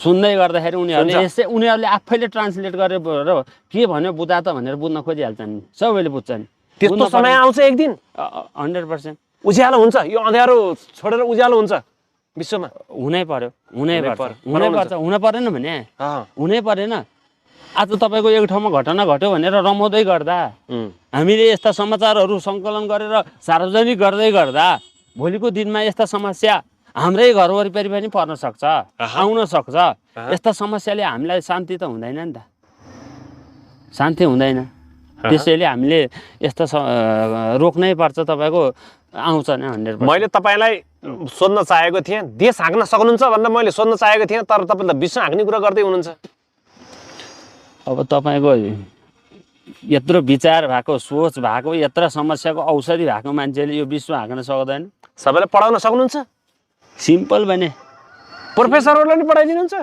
सुन्दै गर्दाखेरि उनीहरूले आफैले ट्रान्सलेट गरेर के भन्यो बुझा त भनेर बुझ्न खोजिहाल्छन् नि, सबैले बुझ्छन्। त्यस्तो समय आउँछ एक दिन 100% उज्यालो हुन्छ, यो अँध्यारो छोडेर उज्यालो हुन्छ विश्वमा। हुनै पर्यो, हुन परेन भने हुनै परेन। आज तपाईँको एक ठाउँमा घटना घट्यो भनेर रमाउँदै गर्दा हामीले यस्ता समाचारहरू सङ्कलन गरेर सार्वजनिक गर्दै गर्दा भोलिको दिनमा यस्ता समस्या हाम्रै घर वरिपरि पनि पर्न सक्छ, आउन सक्छ। यस्ता समस्याले हामीलाई शान्ति त हुँदैन नि त, शान्ति हुँदैन। त्यसैले हामीले यस्ता रोक्नै पर्छ। तपाईँको आउँछ नि 100%। मैले तपाईँलाई सोध्न चाहेको थिएँ, देश हाँक्न सक्नुहुन्छ भनेर मैले सोध्न चाहेको थिएँ, तर तपाईँले विश्व हाँक्ने कुरा गर्दै हुनुहुन्छ। अब तपाईँको यत्रो विचार भएको, सोच भएको, यत्रो समस्याको औषधि भएको मान्छेले यो विश्व हाँक्न सक्दैन। सबैलाई पढाउन सक्नुहुन्छ? सिम्पल भने प्रोफेसरहरूलाई पनि पढाइदिनुहुन्छ?